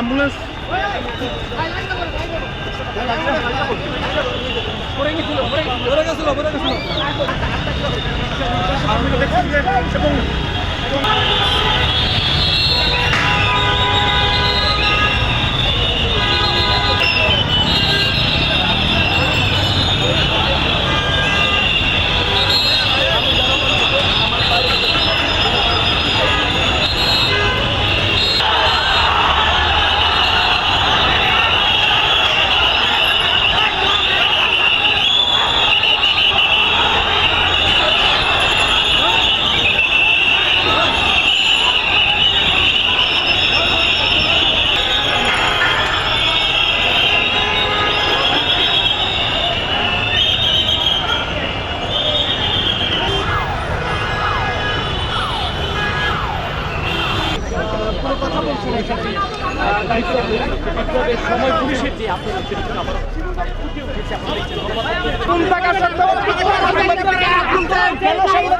Ambulance এবং সময় পুলিশের যে আপনার শিক্ষার্থীরা কিন্তু শিক্ষার্থীরা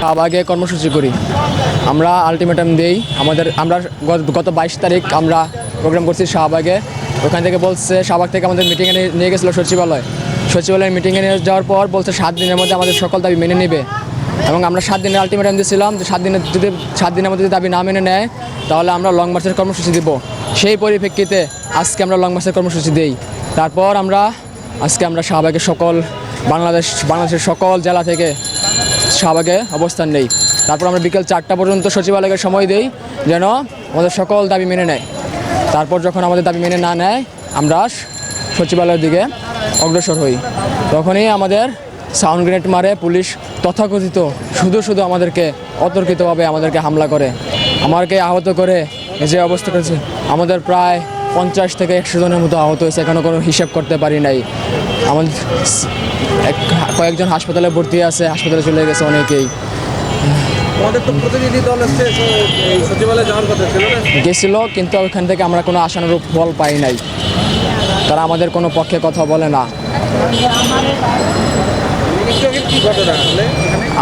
শাহবাগে কর্মসূচি করি। আমরা আলটিমেটাম দেই। আমরা গত 22 তারিখ আমরা প্রোগ্রাম করছি শাহবাগে। ওখান থেকে বলছে, শাহবাগ থেকে আমাদের মিটিংয়ে নিয়ে গেছিলো সচিবালয়ের মিটিংয়ে নিয়ে যাওয়ার পর বলছে 7 দিনের মধ্যে আমাদের সকল দাবি মেনে নেবে, এবং আমরা 7 দিনের আলটিমেটাম দিয়েছিলাম যে 7 দিনের মধ্যে যদি দাবি না মেনে নেয় তাহলে আমরা লং মার্চের কর্মসূচি দিব। সেই পরিপ্রেক্ষিতে আজকে আমরা লং মার্চের কর্মসূচি দিই। তারপর আজকে আমরা শাহবাগের বাংলাদেশের সকল জেলা থেকে শাহবাগে অবস্থান নেই। তারপর আমরা বিকেল 4টা পর্যন্ত সচিবালয়ের সময় দেই যেন আমাদের সকল দাবি মেনে নেয়। তারপর যখন আমাদের দাবি মেনে না নেয় আমরা সচিবালয়ের দিকে অগ্রসর হই। তখনই আমাদের সাউন্ড গ্রেনেড মারে পুলিশ, তথাকথিত শুধু আমাদেরকে অতর্কিতভাবে আমাদেরকে হামলা করে, আমাদেরকে আহত করে। যে অবস্থা করেছে, আমাদের প্রায় 50 থেকে 100 জনের মতো আহত হয়েছে, এখনও কোনো হিসাব করতে পারি নাই। আমাদের কয়েকজন হাসপাতালে ভর্তি আছে, হাসপাতালে চলে গেছে অনেকেই। আমাদের তো প্রতিনিধি দল সচিবালয়ে যাওয়ার কথা ছিল, গেছিল, কিন্তু ওইখান থেকে আমরা কোনো আশানুরূপ ফল পাই নাই। তারা আমাদের কোনো পক্ষে কথা বলে না।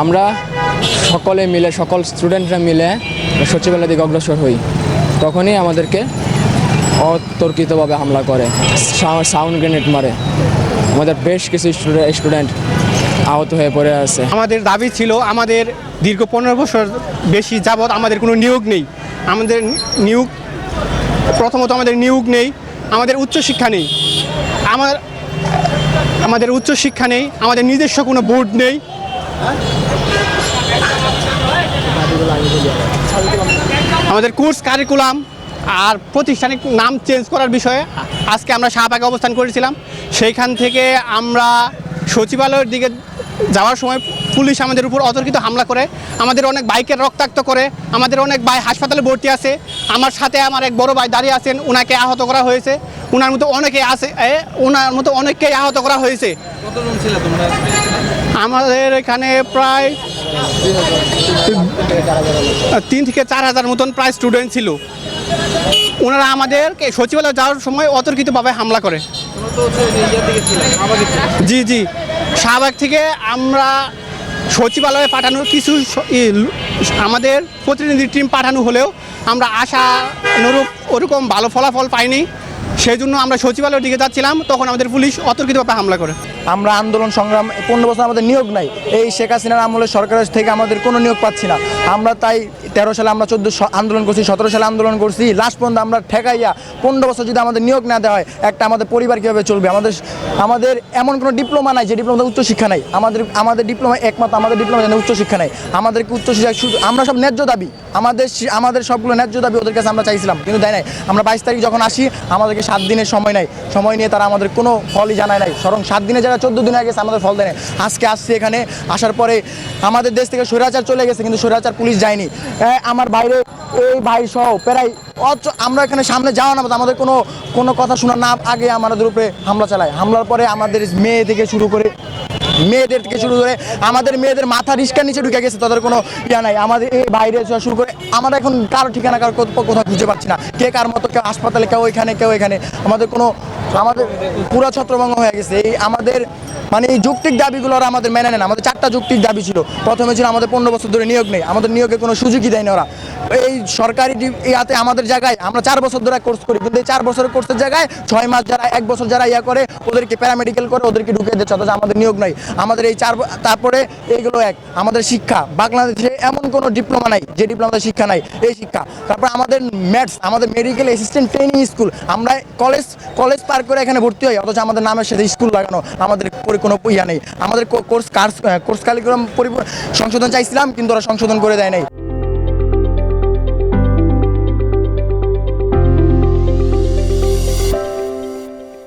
আমরা সকল স্টুডেন্টরা মিলে সচিবালয়ের দিকে অগ্রসর হই। তখনই আমাদেরকে অতর্কিতভাবে হামলা করে, সাউন্ড গ্রেনেড মারে। আমাদের বেশ কিছু স্টুডেন্ট আহত হয়ে পড়ে আছে। আমাদের দাবি ছিল, আমাদের দীর্ঘ 15 বছর বেশি যাবৎ আমাদের কোনো নিয়োগ নেই। প্রথমত আমাদের নিয়োগ নেই, আমাদের উচ্চশিক্ষা নেই, আমাদের নিজস্ব কোনো বোর্ড নেই। আমাদের কোর্স কারিকুলাম আর প্রতিষ্ঠানিক নাম চেঞ্জ করার বিষয়ে আজকে আমরা শাহবাগে অবস্থান করেছিলাম। সেইখান থেকে আমরা সচিবালয়ের দিকে যাওয়ার সময় পুলিশ আমাদের উপর অতর্কিত হামলা করে, আমাদের অনেক বাইকের রক্তাক্ত করে, আমাদের অনেক ভাই হাসপাতালে ভর্তি আছে। আমার সাথে আমার এক বড় ভাই দাঁড়িয়ে আছেন, ওনাকে আহত করা হয়েছে। ওনার মতো অনেকেই আহত করা হয়েছে। কতজন ছিল তোমরা? আমাদের এখানে প্রায় 3 থেকে 4 হাজার মতন প্রায় স্টুডেন্ট ছিল। ওনারা আমাদেরকে সচিবালয়ে যাওয়ার সময় অতর্কিতভাবে হামলা করে। তোমরা তো হচ্ছে ইয়ের দিকে ছিলে, আমাদের ছিলে। জি জি, শাহবাগ থেকে আমরা সচিবালয়ে পাঠানোর কিছু আমাদের প্রতিনিধি টিম পাঠানো হলেও আমরা আশানুরূপ ওরকম ভালো ফলাফল পাইনি। সেই জন্য আমরা সচিবালয়ের দিকে যাচ্ছিলাম, তখন আমাদের পুলিশ অতর্কিতভাবে হামলা করে। আমরা আন্দোলন সংগ্রাম 15 বছর আমাদের নিয়োগ নাই। এই শেখ হাসিনার আমলে সরকারের থেকে আমাদের কোনো নিয়োগ পাচ্ছি না। আমরা তাই 13 সালে আমরা 14 আন্দোলন করছি, 17 সালে আন্দোলন করছি, লাস্ট পর্যন্ত আমরা ঠেকাইয়া 15 বছর যদি আমাদের নিয়োগ না দেওয়া হয়, একটা আমাদের পরিবার কীভাবে চলবে? আমাদের এমন কোনো ডিপ্লোমা নাই যে ডিপ্লোমা উচ্চশিক্ষা নাই। আমাদের ডিপ্লোমা একমাত্র আমাদের ডিপ্লোমা জানে উচ্চশিক্ষা নাই। আমাদেরকে উচ্চশিক্ষা শুধু আমরা সব ন্যায্য দাবি, আমাদের সবগুলো ন্যায্য দাবি ওদের কাছে আমরা চাইছিলাম, কিন্তু দেয় নাই। আমরা 22 তারিখ যখন আসি, আমাদেরকে 7 দিনের সময় নাই। সময় নিয়ে তারা আমাদের কোনো ফলই জানায় নাই, বরং 7 দিনের জায়গায় 14 দিন আগে আমাদের ফল দেয় নাই। আজকে আসছি এখানে, আসার পরে আমাদের দেশ থেকে স্বৈরাচার চলে গেছে, কিন্তু স্বৈরাচার পুলিশ যায়নি। আমার বাইরে এই ভাই সহ প্রায় আমরা এখানে সামনে যাওয়া না, আমাদের কোনো কথা শোনা না আগে আমাদের উপরে হামলা চালায়। হামলার পরে আমাদের মেয়েদের থেকে শুরু করে আমাদের মেয়েদের মাথা রিস্কার নিচে ঢুকে গেছে, তাদের কোনো ইয়া নাই। আমাদের এই বাইরে শুরু করে আমরা এখন কারো ঠিকানা কারো কোথাও খুঁজে পাচ্ছি না, কে কার মতো, কেউ হাসপাতালে, কেউ এখানে আমাদের পুরো ছত্রভঙ্গ হয়ে গেছে। এই আমাদের মানে এই যৌক্তিক দাবিগুলো আমাদের মেনে নেন। আমাদের 4টা যৌক্তিক দাবি ছিল। প্রথমে ছিল আমাদের 15 বছর ধরে নিয়োগ নেই, আমাদের নিয়োগে কোনো সুযোগই দেয় না ওরা। এই সরকারি ইয়াতে আমাদের জায়গায় আমরা 4 বছর ধরে কোর্স করি, কিন্তু এই 4 বছরের কোর্সের জায়গায় 6 মাস যারা 1 বছর যারা ইয়া করে ওদেরকে প্যারামেডিক্যাল করে ওদেরকে ঢুকিয়ে দিচ্ছে, অথচ আমাদের নিয়োগ নাই। আমাদের এই তারপরে এইগুলো আমাদের শিক্ষা, বাংলাদেশে এমন কোনো ডিপ্লোমা নাই যে ডিপ্লোমাতে শিক্ষা নাই, এই শিক্ষা। তারপর আমাদের ম্যাথস, আমাদের মেডিকেল অ্যাসিস্ট্যান্ট ট্রেনিং স্কুল, আমরা কলেজ পার করে এখানে ভর্তি হই, অথচ আমাদের নামের সাথে স্কুল লাগানো, আমাদের কোনো ইয়া নেই। আমাদের কোর্স কারিকুলাম সংশোধন চাইছিলাম, কিন্তু ওরা সংশোধন করে দেয় নাই।